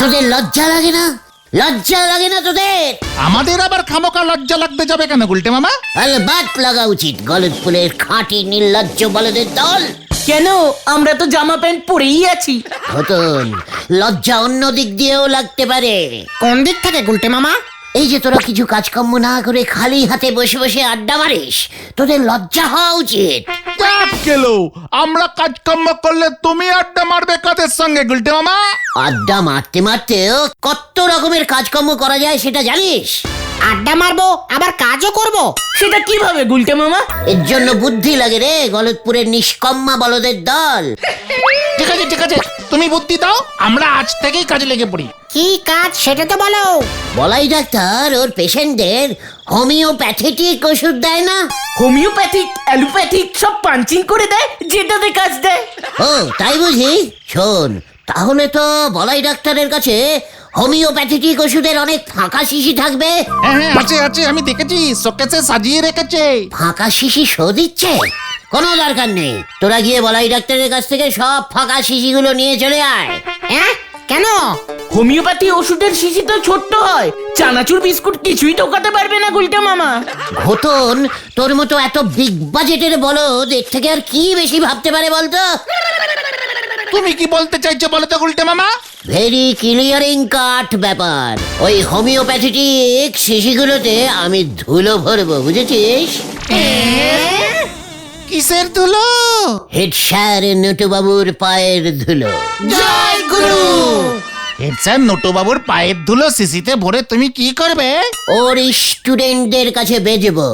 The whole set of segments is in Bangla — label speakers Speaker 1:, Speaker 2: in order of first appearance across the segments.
Speaker 1: তোদের লজ্জা লাগে না? লজ্জা লাগে না তোদের?
Speaker 2: আমাদের আবার খামোকা লজ্জা লাগতে যাবে কেন গুলটে মামা?
Speaker 1: বাট লাগা উচিত গলতপুরের খাঁটি নির্লজ্জ বলদের দল।
Speaker 3: কেন? আমরা তো জামা প্যান্ট পরেই আছি।
Speaker 1: ঘটন, লজ্জা অন্য দিক দিয়েও লাগতে পারে।
Speaker 4: কোন দিক থেকে গুলটে মামা?
Speaker 1: এই যে তোরা কিছু কাজকর্ম না করে খালি হাতে বসে বসে আড্ডা মারিস, তোদের লজ্জা হওয়া উচিত।
Speaker 2: গেল আমরা কাজকর্ম করলে তুমি আড্ডা মারবে কাদের সঙ্গে গুলটে মামা?
Speaker 1: আড্ডা মারতে মারতেও কত রকমের কাজকর্ম করা যায় সেটা জানিস?
Speaker 4: আড্ডা মারবো আবার কাজও করব।
Speaker 3: সেটা কিভাবে গুলটে মামা?
Speaker 1: এর জন্য বুদ্ধি লাগে রে গলতপুরের নিষ্কম্মা বলদের দল।
Speaker 2: ঠিক আছে তুমি বুদ্ধি দাও, আমরা আজ থেকেই কাজে লেগে পড়ি।
Speaker 4: কি কাজ সেটা তো বলো।
Speaker 1: বলাই ডাক্তার ওর পেশেন্টদের হোমিওপ্যাথেটিক ওষুধ দেয় না?
Speaker 3: হোমিওপ্যাথিক অ্যালোপ্যাথিক সব পাঞ্চিং করে দেয়, যেটাতে কাজ দেয়।
Speaker 1: ও তাই বুঝি? শোন, তাহলে তো বলাই ডাক্তারের কাছে হোমিওপ্যাথেটিক ওষুধের অনেক ফাঁকা শিশি থাকবে।
Speaker 2: হ্যাঁ আছে আমি দেখেছি, শোকেসে সাজিয়ে রেখেছে।
Speaker 1: ফাঁকা শিশি শো দিচ্ছে? কোনো দরকার নেই, তোরা গিয়ে বলাই ডাক্তারের কাছ থেকে সব ফাঁকা শিশিগুলো নিয়ে চলে আয়।
Speaker 4: হ্যাঁ কেন?
Speaker 3: হোমিওপ্যাথি ওষুধের শিশি তো ছোট্ট হয়, চানাচুর বিস্কুট কিছুই ঢোকাতে পারবে না গুলটে মামা।
Speaker 1: ঘটন, তোর মতো এত বিগ বাজেটের বলদ এর থেকে আর কি বেশি ভাবতে পারে বলতো?
Speaker 2: তুমি কি বলতে চাইছো বলো তো গুলটে মামা?
Speaker 1: ভেরি ক্লিয়ারিং কাট ব্যাপার। ওই হোমিওপ্যাথেটিক শিশিগুলোতে আমি ধুলো ভরবো, বুঝেছিস?
Speaker 2: কিসের ধুলো?
Speaker 1: হেড স্যার নটুবাবুর পায়ের ধুলো।
Speaker 4: জয় গুরু।
Speaker 2: হেড স্যার নটুবাবুর পায়ের ধুলো শিশিতে ভরে তুমি কি করবে?
Speaker 1: ওর স্টুডেন্টদের কাছে বেচবো।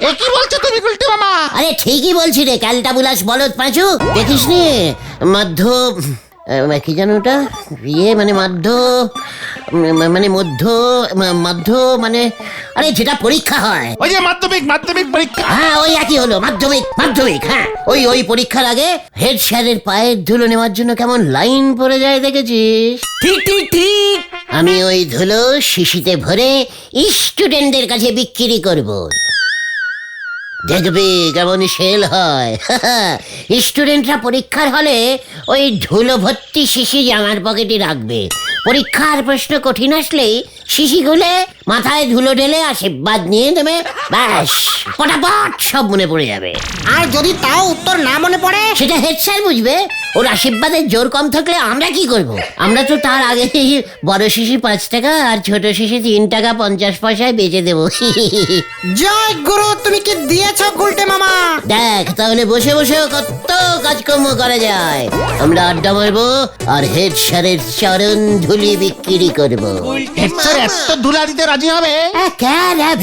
Speaker 2: এ কি বলছো তুমি গুলটে মামা?
Speaker 1: আরে ঠিকই বলছি রে ক্যালটা বুলাস বলদ পাঁচু। দেখিস নি মধ্য কি জানো ওটা মানে মধ্য মানে আরে যেটা পরীক্ষা হয়,
Speaker 2: ওই যে মাধ্যমিক পরীক্ষা।
Speaker 1: হ্যাঁ ওই একই হলো, মাধ্যমিক। হ্যাঁ ওই পরীক্ষার আগে হেড স্যারের পায়ের ধুলো নেওয়ার জন্য কেমন লাইন পড়ে যায় দেখেছিস?
Speaker 3: ঠিক।
Speaker 1: আমি ওই ধুলো শিশিতে ভরে স্টুডেন্টদের কাছে বিক্রি করব। দেখবি কেমন সেল হয়। স্টুডেন্টরা পরীক্ষার হলে ওই ধুলো ভর্তি শিশি জামার পকেটে রাখবে। পরীক্ষার প্রশ্ন কঠিন আসলেই শিশি খুলে মাথায় ধুলো ঢেলে আশীর্বাদ নিয়ে দেবে, ব্যাস পটাপট সব মনে পড়ে যাবে।
Speaker 4: আর যদি তাও উত্তর না মনে পড়ে?
Speaker 1: সেটা হেড স্যার বুঝবে। ওর আশীর্বাদের জোর কম থাকলে আমরা কি করব? আমরা তো তার আগে বড় শিশি 5 টাকা আর ছোট শিশি 3 টাকা 50 পয়সায় বেচে দেবো।
Speaker 4: জয় গুরু, তুমি কি দিয়েছো গুলটে মামা?
Speaker 1: দেখ তাহলে বসে বসেও কত কাজকর্ম করা যায়। আমরা আড্ডা মারবো আর হেড স্যারের চরণ ধুলি বিক্রি করবো।
Speaker 2: হেড স্যার এত ধুলা দিতে রাজি হবে?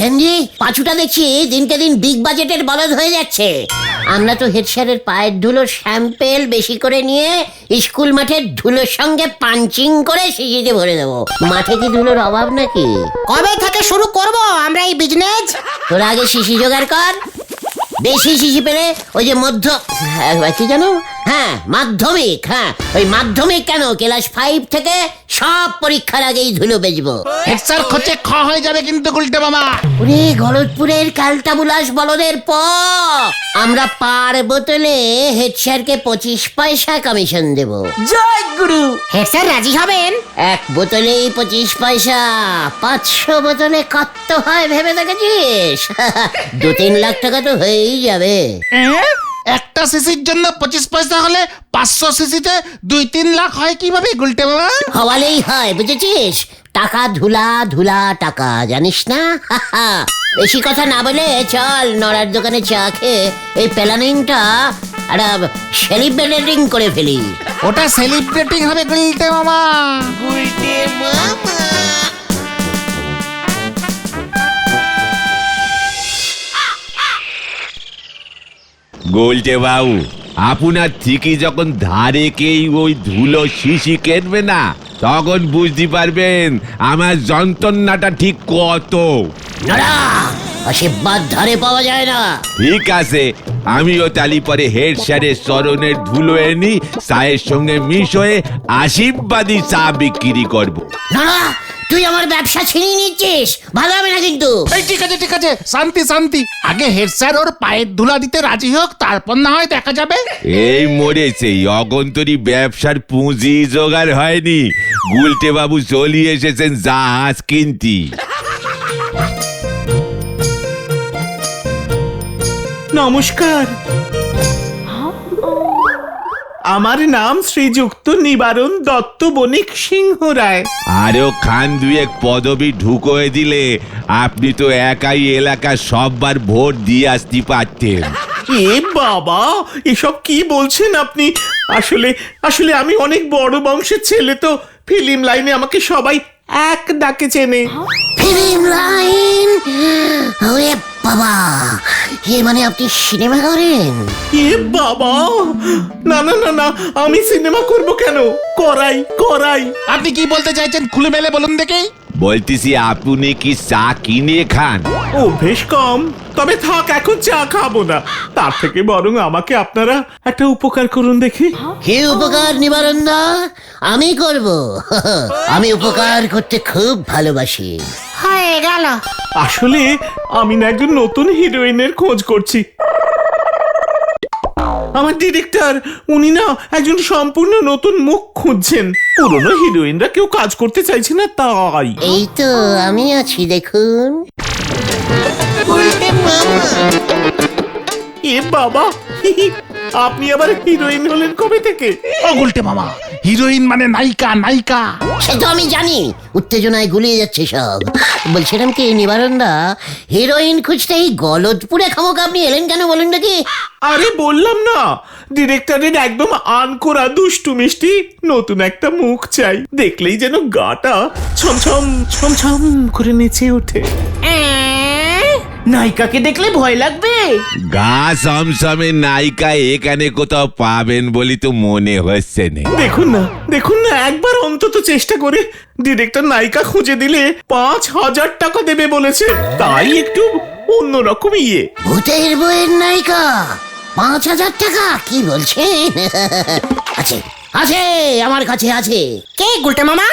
Speaker 1: ভেন্ডি পাঁচুটা দেখছি দিনকে দিন বিগ বাজেটের বলদ হয়ে যাচ্ছে। আমরা তো হেড স্যারের পায়ের ধুলোর স্যাম্পেল বেশি করে নিয়ে স্কুল মাঠের ধুলোর সঙ্গে পাঞ্চিং করে শিশিতে ভরে দেবো। মাঠে কি ধুলোর অভাব নাকি?
Speaker 4: কবে থেকে শুরু করব আমরা এই বিজনেস?
Speaker 1: তোরা আগে শিশি জোগাড় কর। বেশি শিশি পেলে ওই যে কি জানো, হ্যাঁ মাধ্যমিক, হ্যাঁ ওই মাধ্যমিক কেন ক্লাস 5 থেকে সব পরীক্ষার আগেই ধুলো বেচবো।
Speaker 2: হেড স্যার খোঁচে খ হয়ে যাবে কিন্তু গুলটে মামা।
Speaker 1: ওরে গলতপুরের ক্যালটাবুলাস বলদের আমরা পার বোতলে হেড স্যারকে 25 পয়সা কমিশন দেব।
Speaker 3: জয় গুরু।
Speaker 4: হেড স্যার রাজি হবেন?
Speaker 1: এক বোতলেই 25 পয়সা, 500 বোতলে কত হয় ভেবে দেখেছিস? 2-3 লাখ টাকা তো হয়েই যাবে।
Speaker 2: একটা সিসির জন্য 25 পয়সা হলে 500 সিসিতে 2-3 লাখ হয় কিভাবে গুলটে মামা?
Speaker 1: হওয়ালেই হয়, বুঝেছিস? টাকা ধুলা টাকা, জানিস না? বেশি কথা না বলে চল নড়ার দোকানে চা খেয়ে এই প্ল্যানিংটা সেলিব্রেটিং করে ফেলি।
Speaker 2: ওটা সেলিব্রেটিং হবে গুলটে মামা।
Speaker 5: গোলটে বাবু, আপনার থেকে যখন ধারে কেই ওই ধুলো শিশি কেটবে না, তখন বুঝতে পারবেন আমার যন্ত্রণাটা ঠিক কত।
Speaker 1: নড়া, আশীর্বাদ ধারে পাওয়া যায় না।
Speaker 5: ঠিক আছে, আমিও তালি পরে হেড স্যারের চরণের ধুলো এনি চায়ের সঙ্গে মিশ হয়ে আশীর্বাদী চা বিক্রি করব।
Speaker 1: নড়া, তুই আমার ব্যবসা ছিনিয়ে নিচ্ছিস, ভালো হবে না কিন্তু।
Speaker 2: এই ঠিক আছে, শান্তি। আগে হেড স্যার ওর পায়ের ধুলা দিতে রাজি হোক, তারপর না হয় দেখা যাবে।
Speaker 5: এই মরেছে, অগন্তরী ব্যবসার পুঁজি জোগাড় হয়নি, গুলটে বাবু চলে এসেছেন জাহাজ কিনতি।
Speaker 3: নমস্কার, আমার নাম শ্রীযুক্ত নিবারণ দত্ত বণিক সিংহ রায়।
Speaker 5: আরো খান দুয়েক পদবি ঢুকোয় দিলে আপনি তো একাই এলাকা সববার ভোট দিয়ে আসতে পারতেন।
Speaker 3: এ বাবা, এসব কি বলছেন আপনি? আসলে আসলে আমি অনেক বড় বংশের ছেলে, তো ফিল্ম লাইনে আমাকে সবাই এক ডাকে চেনে।
Speaker 1: Film line? ওরে বাবা, মানে আপনি সিনেমা করেন?
Speaker 3: এ বাবা, না না না না, আমি সিনেমা করব কেন? করাই।
Speaker 2: আপনি কি বলতে চাইছেন খুলে মেলে বলুন দেখি।
Speaker 5: বলতেছি আপনি কি চা কিনে খান?
Speaker 3: অভ্যেস কম, তবে থাক, এখন চা খাবো না। তার থেকে বরং আমাকে আপনারা একটা উপকার করুন দেখি।
Speaker 1: কি উপকার নিবারণ দা? আমি করব। আমি উপকার করতে খুব ভালোবাসি।
Speaker 4: হয়ে গেল।
Speaker 3: আসলে আমি না একজন নতুন হিরোইনের খোঁজ করছি। আমার ডিরেক্টর উনি না একজন সম্পূর্ণ নতুন মুখ খুঁজছেন। পুরনো হিরোইনরা কেউ কাজ করতে চাইছে না, তাই।
Speaker 1: এই তো আমি আছি, দেখুন।
Speaker 3: এ বাবা, আপনি আবার হিরোইন হলেন কবে থেকে?
Speaker 2: ও গুলটে মামা, হিরোইন মানে নায়িকা।
Speaker 1: সে তো আমি জানি, উত্তেজনায় গুলিয়ে যাচ্ছে সব। বলছিলাম কি নিবারণ দা, হিরোইন খুঁজতে এই গলদপুরে খামোকা আপনি এলেন কেন বলুন নাকি?
Speaker 3: আরে বললাম না, ডিরেক্টরের একদম আনকোরা দুষ্টু মিষ্টি নতুন একটা মুখ চাই। দেখলেই যেন গাটা ছমছম ছমছম করে নেচে ওঠে।
Speaker 4: নায়িকাকে দেখলে ভয় লাগবে।
Speaker 5: গা সমসমে নায়িকা এখানে কোথাও পাবেন বলি তো মনে হচ্ছে না।
Speaker 3: দেখুন না, একবার অন্তত চেষ্টা করে। ডিরেক্টর নায়িকা খুঁজে দিলে 5,000 টাকা দেবে বলেছে, তাই একটু অন্যরকম ইয়ে।
Speaker 1: ভূতের বইয়ের নায়িকা 5,000 টাকা? কি বলছেন? আছে আছে, আমার কাছে আছে।
Speaker 4: কে গুলটে মামা?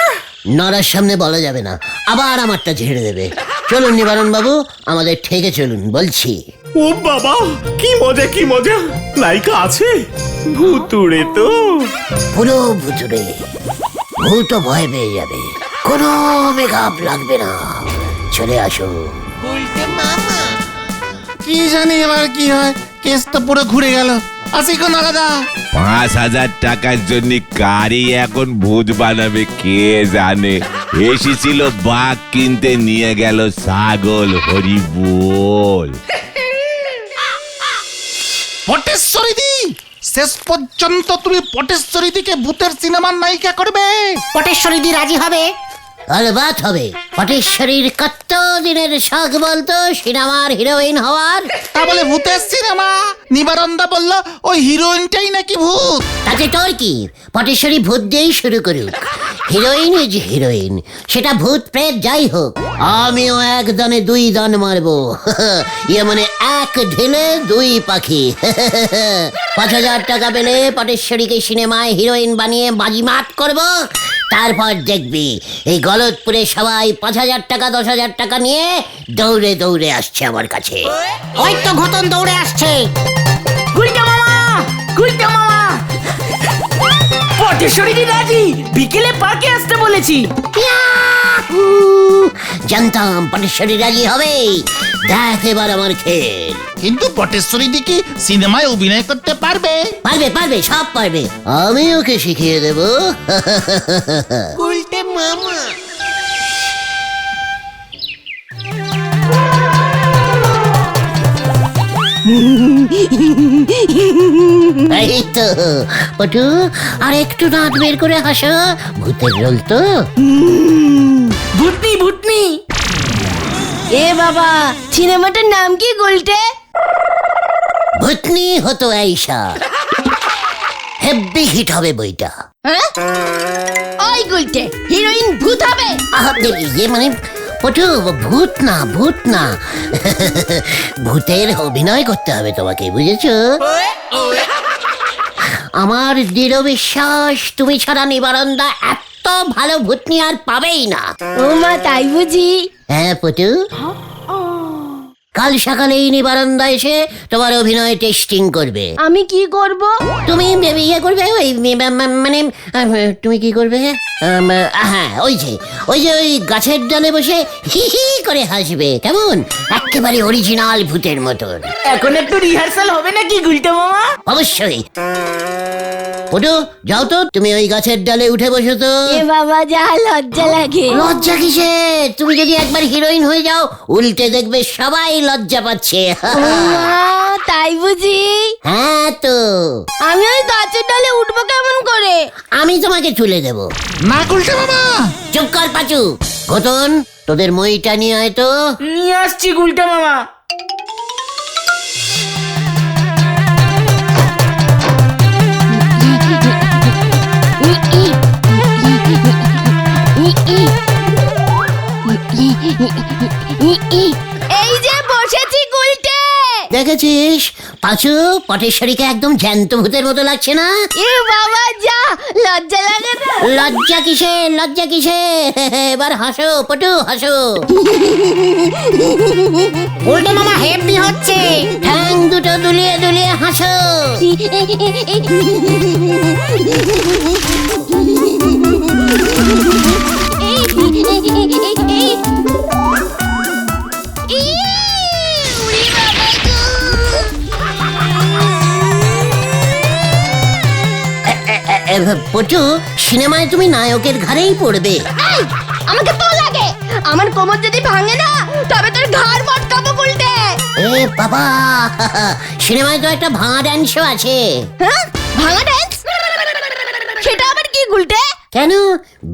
Speaker 1: নড়ার সামনে বলা যাবে না, আবার আমারটা ঝেড়ে দেবে। চলুন নিবারণ বাবু, আমাদের ঠেকে চলুন বলছি।
Speaker 3: ও বাবা, কি মজা! নায়িকা আছে? ভুতুড়ে তো?
Speaker 1: পুরো ভুতুরে। ভূত ভয় পেয়ে যাবে, কোনো মেকআপ লাগবে না। চলে আসো।
Speaker 2: কি জানি এবার কি হয়, কেস তো পুরো ঘুরে গেল। আসি কোন আলাদা।
Speaker 5: 5,000 টাকার জন্য কারি এখন ভূত বানাবে কে জানে। এসেছিল বাঘ কিনতে, নিয়ে গেল ছাগল। হরি বল।
Speaker 2: পটেশ্বরী দি, শেষ পর্যন্ত তুমি পটেশ্বরী দিকে ভূতের সিনেমার নায়িকা করবে?
Speaker 4: পটেশ্বরী দি রাজি হবে?
Speaker 1: অলবাত হবে। পটেশ্বরীর কত দিনের শখ বলতো সিনেমার হিরোইন হওয়ার।
Speaker 2: তা বলে ভূতের সিনেমা? নিবারণদা বলল ওই হিরোইনটাই নাকি ভূত।
Speaker 1: তাতে তোর কি? পটেশ্বরী ভূত দিয়েই শুরু করুক। হিরোইন ইজ হিরোইন, সেটা ভূত প্রেত যাই হোক। আমিও এক দানে দুই দান মারবো। ইয়ে মানে এক ঢেলে দুই পাখি। 5,000 টাকা পেলে পটেশ্বরীকে সিনেমায় হিরোইন বানিয়ে বাজিমাত করব। তারপর দেখবি এই গলদপুরে সবাই 5,000 টাকা 10,000 টাকা নিয়ে দৌড়ে দৌড়ে আসছে আমার কাছে।
Speaker 4: ওই তো ঘটন দৌড়ে আসছে।
Speaker 3: গুলটে মামা! পটেশ্বরী দি রাজি, বিকেলে পার্কে আসতে বলেছি।
Speaker 1: ইয়াহু! জানতাম পটেশ্বরী রাজি হবে। দেখ এবার আমার খেল।
Speaker 2: কিন্তু পটেশ্বরী দি কি সিনেমায় অভিনয় করতে পারবে?
Speaker 1: পারবে, সব পারবে। আমি ওকে শিখিয়ে দেব।
Speaker 4: গুলটে মামা।
Speaker 1: এই তো পটু, আর একটু দাঁত বের করে হাসো। ভূতের রোল তো।
Speaker 3: ভূতনি।
Speaker 6: এ বাবা, সিনেমাটার নাম কি গুলটে?
Speaker 1: ভূতনি হতো এইসা। হেব্বি হিট হবে বইটা।
Speaker 6: হ্যাঁ? ওই গুলটে, হিরোইন ভূত হবে?
Speaker 1: ইয়ে মানে পটু, ভূত না। ভূতের অভিনয় করতে হবে তোমাকে, বুঝেছো? আমার দৃঢ় বিশ্বাস তুমি ছাড়া নিবারণদা এত ভালো ভূতনি আর পাবেই না।
Speaker 6: ও মা, তাই বুঝি?
Speaker 1: হ্যাঁ পটু। কাল সকালেই নিবারন্দা এসে তোমার অভিনয় টেস্টিং করবে।
Speaker 6: আমি কি করব?
Speaker 1: তুমি ইয়ে করবে ওই মানে তুমি কি করবে? হ্যাঁ ওই যে ওই গাছের ডালে বসে হি হি করে হাসবে, কেমন একেবারে অরিজিনাল ভূতের মতন।
Speaker 6: এখন একটু রিহার্সাল হবে নাকি গুলটে মামা?
Speaker 1: অবশ্যই। পটু যাও তো, তুমি ওই গাছের ডালে উঠে বসো তো।
Speaker 6: এ বাবা, যা লজ্জা লাগে।
Speaker 1: লজ্জা কিসে? তুমি যদি একবার হিরোইন হয়ে যাও উল্টে দেখবে সবাই লজ্জা পাচ্ছে।
Speaker 6: মা, তাই বুঝি?
Speaker 1: হ্যাঁ তো,
Speaker 6: আমি ওই গাছের ডালে উঠবো কেমন করে?
Speaker 1: আমি তোমাকে তুলে দেব।
Speaker 2: না গুলটে মামা।
Speaker 1: চুপ কর পাচু। ঘটন, তোদের মইটা নিয়ে আয় তো।
Speaker 6: নিয়ে আসছি গুলটে মামা। এই যে বসেছি গুলটে।
Speaker 1: দেখেছিস পাচু, পটেশ্বরীকে একদম জ্যান্ত ভূতের মতো লাগছে না?
Speaker 6: এ বাবা, যা লজ্জা লাগে না?
Speaker 1: লজ্জা কিসে, লজ্জা কিসে? এবার হাসো পটু, হাসো।
Speaker 4: উল্টে মামা হেভি হচ্ছে।
Speaker 1: ঠ্যাং দুটো দুলিয়ে দুলিয়ে হাসো। পটু, সিনেমায় তুমি নায়কের ঘাড়েই পড়বে।
Speaker 6: এই, আমাকে তো লাগে। আমার কোমর যদি ভাঙে না, তবে তোর ঘাড় মটকাবো গুলটে।
Speaker 1: এ বাবা, সিনেমায় তো একটা ভাঙা ড্যান্সও আছে।
Speaker 6: হ্যাঁ, ভাঙা ড্যান্স? সেটা আবার কি গুলটে?
Speaker 1: কেন,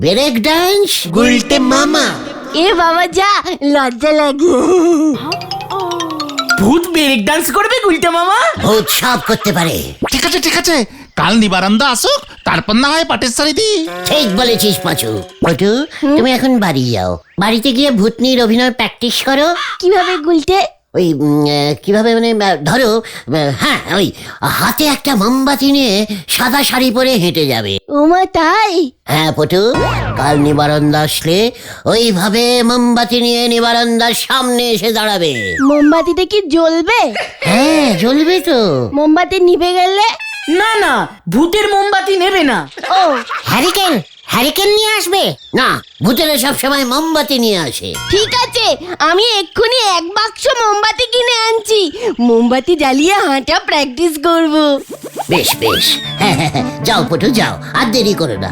Speaker 1: ব্রেক ড্যান্স।
Speaker 2: গুলটে মামা।
Speaker 6: এ বাবা, যা লজ্জা লাগে।
Speaker 7: ভূত ব্রেক ডান্স করবে গুলটে মামা?
Speaker 1: ভূত সব করতে পারে।
Speaker 2: ঠিক আছে ঠিক আছে, কাল নিবারন্দা আসুক, তারপর না হয় পাটেশ্বরী দি।
Speaker 1: ঠিক বলেছিস পাচু। পটু, তুমি এখন বাড়ি যাও। বাড়িতে গিয়ে ভূতনির অভিনয় প্র্যাকটিস করো।
Speaker 6: কিভাবে গুলটে?
Speaker 1: ওই কিভাবে মানে ধরো, হ্যাঁ ওই হাতে একটা মোমবাতি নিয়ে সাদা শাড়ি পরে হেঁটে যাবে।
Speaker 6: ওমা, তাই?
Speaker 1: হ্যাঁ পটু, কাল নিবারন্দা আসলে ওইভাবে মোমবাতি নিয়ে নিবারন্দার সামনে এসে দাঁড়াবে।
Speaker 6: মোমবাতিতে কি জ্বলবে?
Speaker 1: হ্যাঁ জ্বলবে তো।
Speaker 6: মোমবাতি নিভে গেলে?
Speaker 7: না না, ভূতের মোমবাতি নেবে না।
Speaker 6: ও,
Speaker 1: হ্যারিকেন, হ্যারিকেন নিয়ে আসবে না। ভূতেরা সব সময় মোমবাতি নিয়ে আসে।
Speaker 6: ঠিক আছে, আমি এক্ষুনি 1 বাক্স মোমবাতি কিনে আনছি। মোমবাতি জ্বালিয়ে হাঁটা প্র্যাকটিস করব।
Speaker 1: বেশ বেশ, হ্যাঁ হ্যাঁ হ্যাঁ, যাও পটু যাও, আর দেরি করো না।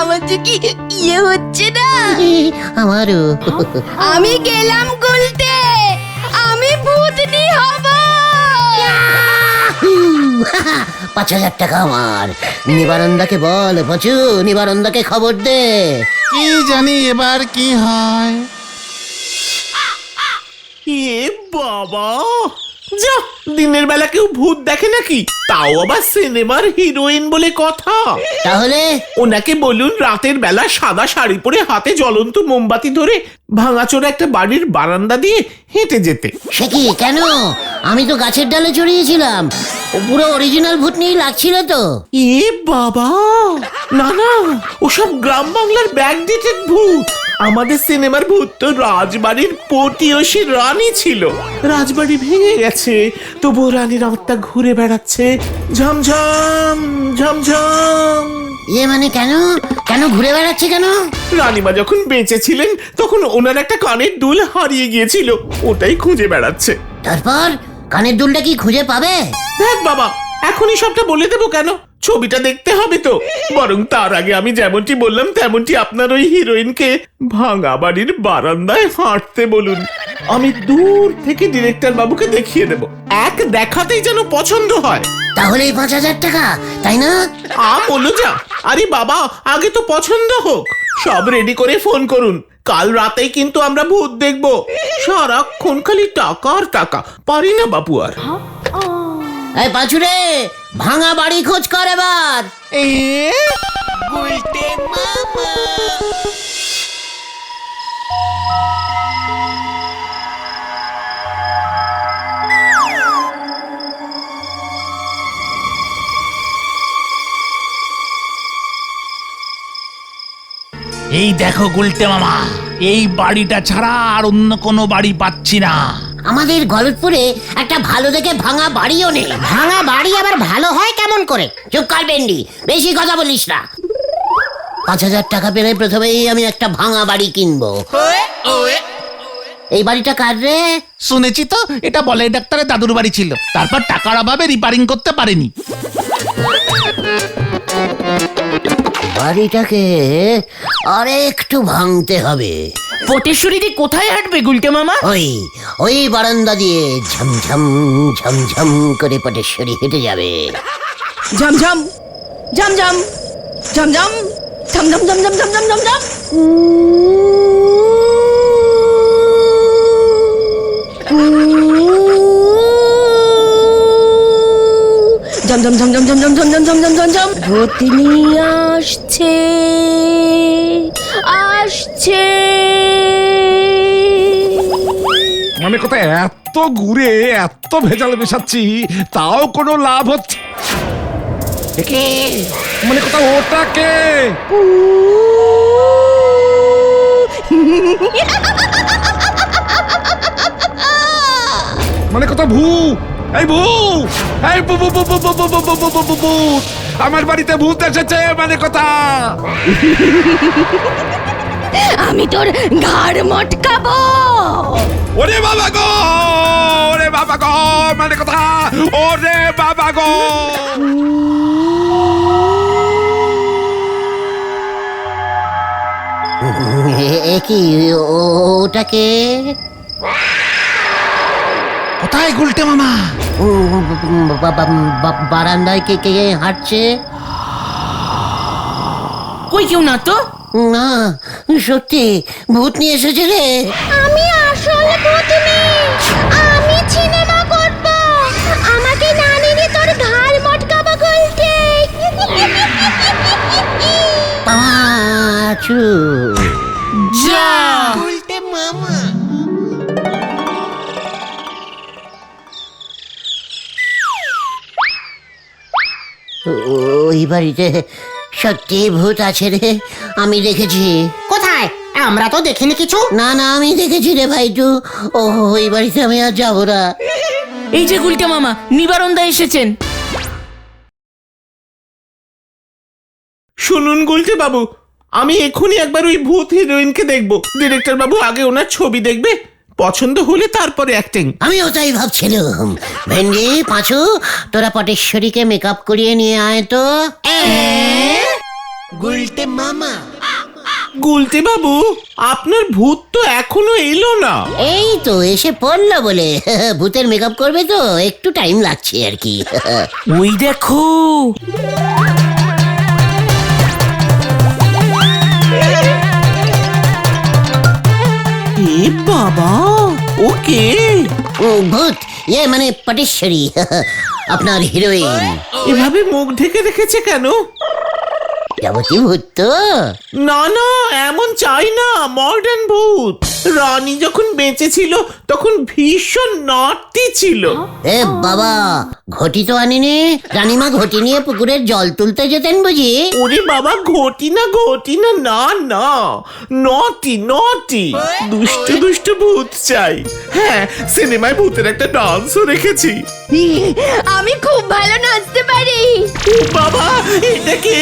Speaker 6: আমার যে কি ইয়ে হচ্ছে না।
Speaker 1: আমারও।
Speaker 6: আমি গেলাম গুলটে, আমি ভূতনি হব।
Speaker 1: 5,000 টাকা আমার। নিবারন্দাকে বল পাচু, নিবারন্দাকে খবর দে।
Speaker 2: কি জানি এবার কি হয়।
Speaker 3: এ বাবা, যা, দিনের বেলা কেউ ভূত দেখে নাকি? তাও আবার সিনেমার হিরোইন বলে কথা।
Speaker 1: তাহলে
Speaker 3: ওনাকে বলুন রাতের বেলা সাদা শাড়ি পরে হাতে জ্বলন্ত মোমবাতি ধরে ভাঙাচোরা একটা বাড়ির বারান্দা দিয়ে হেঁটে যেতে।
Speaker 1: সে কি, কেন? আমি তো গাছের ডালে চড়িয়েছিলাম, ও পুরো অরিজিনাল ভূতনি লাগছিল তো।
Speaker 3: এ বাবা, না না, ওসব গ্রাম বাংলার ব্যাকডেটেড ভূত। আমাদের সিনেমার ভূত তো রাজবাড়ির পটিয়সী রানী ছিল। রাজবাড়ি ভেঙে গেছে, তবুও রানীর আত্মা ঘুরে বেড়াচ্ছে ঝমঝম ঝমঝম।
Speaker 1: ইয়ে মানে কেন, কেন ঘুরে বেড়াচ্ছে কেন?
Speaker 3: রানীমা যখন বেঁচে ছিলেন তখন ওনার একটা কানের দুল হারিয়ে গিয়েছিল, ওটাই খুঁজে বেড়াচ্ছে।
Speaker 1: তারপর কানের দুলটা কি খুঁজে পাবে?
Speaker 3: দেখ বাবা, এখনই সবটা বলে দেবো কেন? ছবিটা দেখতে হবে তো। বরং তার আগে আমি যেমনটি বললাম তেমনটি আপনার ওই হিরোইনকে ভাঙা বাড়ির বারান্দায় হাঁটতে বলুন। আমি দূর থেকে ডিরেক্টর বাবুকে দেখিয়ে দেব, এক দেখাতেই যেন পছন্দ হয়।
Speaker 1: তাহলে 5,000 টাকা, তাই না?
Speaker 3: বলো যা। আরে বাবা, আগে তো পছন্দ হোক। সব রেডি করে ফোন করুন। কাল রাতেই কিন্তু আমরা ভূত দেখবো। সারাক্ষণ খালি টাকা আর টাকা, পারি না বাপু আর।
Speaker 1: এই পাঁচুরে, ভাঙা বাড়ি খোঁজ কর এবার।
Speaker 2: এই দেখো গুলটে মামা, এই বাড়িটা ছাড়া আর অন্য কোনো বাড়ি পাচ্ছি না।
Speaker 1: আমাদের গলতপুরে একটা ভালো দেখে ভাঙা বাড়িও নেই।
Speaker 4: ভাঙা বাড়ি আবার ভালো হয় কেমন করে?
Speaker 1: চুপ কর বেন্ডি, বেশি কথা বলিস না। 5,000 টাকা পেলে প্রথমেই আমি একটা ভাঙা বাড়ি কিনবো। এই বাড়িটা কার রে?
Speaker 2: শুনেছি তো এটা বলে ডাক্তারের দাদুর বাড়ি ছিল, তারপর টাকার অভাবে রিপেয়ারিং করতে পারেনি।
Speaker 1: বাড়িটাকে আরেকটু ভাঙতে হবে।
Speaker 7: পটেশ্বরীদি কোথায় হাঁটবে গুলটে মামা?
Speaker 1: ওই বারান্দা দিয়ে ঝমঝম ঝমঝম করে পটেশ্বরী হেঁটে যাবে।
Speaker 6: ঝমঝম ঝমঝম ঝমঝম ঝমঝম ঝমঝম ঝমঝম ঝমঝম। ঝমঝম ঝমঝম ঝমঝম ঝমঝম ঝমঝম ঝমঝম। ভূতিনি আসছে আসছে।
Speaker 8: মানে কোথায় এত ঘুরে এত ভেজাল মেশাচ্ছি তাও কোনো লাভ হচ্ছে? একে মানে কোথাও ওটাকে মানে কোথাও এই ভূত আমার বাড়িতে ভূত এসেছে মানে কথা।
Speaker 6: আমি তোর ঘাড় মটকাবো।
Speaker 8: ওরে বাবা গো, ওরে বাবা গো, মানে কথা, ওরে বাবা গো।
Speaker 1: কি ওটাকে?
Speaker 2: কোথায় গুলটে মামা?
Speaker 1: বারান্দায় কে কে হাঁটছে?
Speaker 7: কই কেউ না তো।
Speaker 1: না, সত্যি ভূত নিয়ে এসেছে রে।
Speaker 6: আমি আসলে ভূতনি, আমি সিনেমা করব। আমাকে না নিলে তোর ঘাড় মটকাবো গুলটে।
Speaker 1: পাঁচু
Speaker 7: যা
Speaker 4: গুলটে মামা।
Speaker 1: ওই বাড়িতে সত্যি ভূত আছে রে, আমি দেখেছি।
Speaker 4: কোথায়? আমরা তো দেখিনি কিছু।
Speaker 1: না না, আমি দেখেছি রে ভাইটু। ওই বাড়িতে আমি আর যাবো না।
Speaker 7: এই যে গুলটে মামা নিবারণদা এসেছেন।
Speaker 3: শুনুন গুলটে বাবু, আমি এক্ষুনি একবার ওই ভূত হিরোইনকে দেখবো। ডিরেক্টর বাবু আগে ওনার ছবি দেখবে, পছন্দ হলে তারপরে অ্যাক্টিং।
Speaker 1: আমিও তাই ভাবছিলাম। ভেন্ডি, পাঁচু, তোরা পটেশ্বরীকে মেকআপ করিয়ে নিয়ে আয় তো।
Speaker 4: গুলটে মামা।
Speaker 3: গুলটে বাবু, আপনার ভূত তো এখনো এলো না।
Speaker 1: এই তো এসে পড়লো বলে। ভূতের মেকআপ করবে তো একটু টাইম লাগছে আর কি।
Speaker 7: ওই দেখো।
Speaker 3: এ বাবা, ওকে
Speaker 1: ভূত মানে পটেশ্বরী, আপনার হিরোইন।
Speaker 3: এভাবে মুখ ঢেকে রেখেছে কেন?
Speaker 1: যাবতীয় ভূত তো।
Speaker 3: না না, এমন চাই না, মডার্ন ভূত। রানী যখন বেঁচে ছিল তখন ভীষণ নটি ছিল।
Speaker 1: এ বাবা, ঘটি তো আনিনি। রানীমা ঘটি নিয়ে পুকুরের জল তুলতে যেতেন বুঝি?
Speaker 3: ওরে বাবা, ঘটি না না না, নটি নটি, দুষ্ট দুষ্ট ভূত চাই। হ্যাঁ, সিনেমায় ভূতের একটা ডান্সও রেখেছি।
Speaker 6: আমি খুব ভালো নাচতে পারি।
Speaker 3: ও বাবা, এটা কে?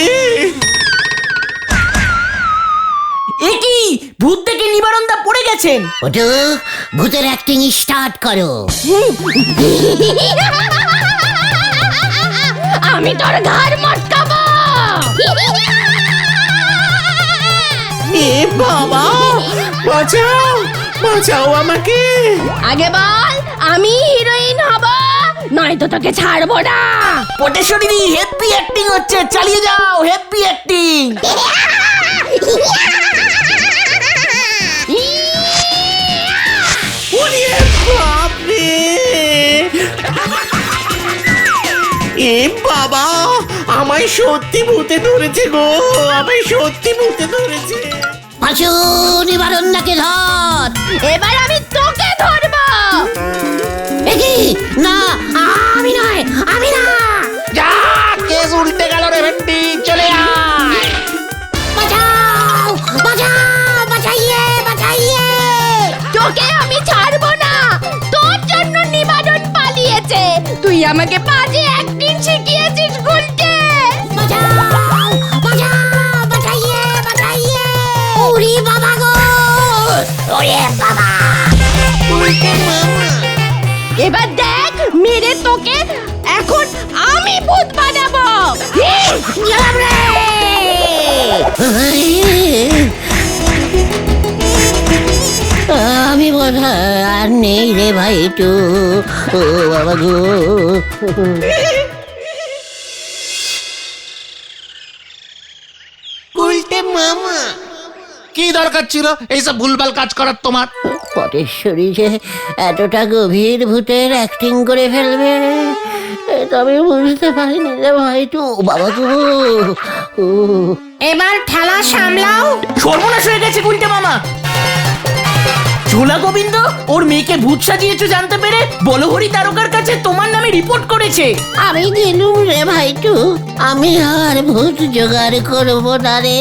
Speaker 7: এ কি ভূত দেখে নিবারণদা পড়ে গেছেন।
Speaker 1: ওটু, ভূতের অ্যাক্টিং স্টার্ট করো।
Speaker 6: আমি তোর ঘাড় মটকাবো।
Speaker 3: এ বাবা, বাঁচাও বাঁচাও আমাকে।
Speaker 6: আগে বল আমি হিরোইন হব, নয়তো তোকে ছাড়বো না।
Speaker 7: পটেশ্বরীদি হেভি অ্যাক্টিং হচ্ছে, চালিয়ে যাও, হেভি অ্যাক্টিং।
Speaker 3: ওরে বাপরে, এ বাবা, আমায় সত্যি ভূতে ধরেছে গো, আমায় সত্যি ভূতে ধরেছে।
Speaker 1: পাঁচু, নিবারণদাকে ধর।
Speaker 6: এবার আমি তোকে ধরবো।
Speaker 1: এ কি? না, আমি নয়, আমি না।
Speaker 2: যা, কেস উল্টে গেল রে ভেন্ডি, চলে আয়।
Speaker 1: বাঁচাও, বাঁচাও, বাঁচাইয়ে, বাঁচাইয়ে।
Speaker 6: তোকে আমি ছাড়বো না, তোর তুই আমাকে বাজে অ্যাক্টিং শিখিয়েছিস গুলটে।
Speaker 1: ওরে বাবা গো, ওরে বাবা।
Speaker 6: এবার দেখ মেরে তোকে এখন আমি ভূত বানাবো।
Speaker 1: আমি বোধ আর নেই রে ভাই টু, ও বাবা গো।
Speaker 2: কি দরকার ছিল এইসব ভুলভাল কাজ করার তোমার?
Speaker 1: পটেশ্বরী যে এতটা গভীর ভূতের অ্যাক্টিং করে ফেলবে তবে বুঝতে পারিনি রে ভাই টু, বাবা গো।
Speaker 4: এবার ঠেলা সামলাও।
Speaker 7: সর্বনাশ হয়ে গেছে গুলটে মামা। ঝোলা গোবিন্দ ওর মেয়েকে ভূত সাজিয়েছো জানতে পেরে বলহরি তারকার কাছে তোমার নামে রিপোর্ট করেছে।
Speaker 1: আমি গেলুম রে ভাই টু, আমি আর ভূত জোগাড় করবো না রে।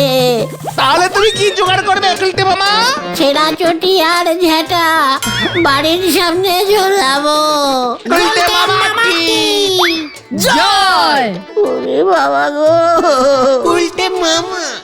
Speaker 2: তাহলে তুমি কি জোগাড় করবে গুলটে মামা?
Speaker 1: ছেঁড়া চটি আর ঝেঁটা বাড়ির সামনে ঝোলাবো।
Speaker 2: গুলটে মামা কি
Speaker 7: জয়।
Speaker 1: ওরে বাবা গো।
Speaker 2: গুলটে মামা।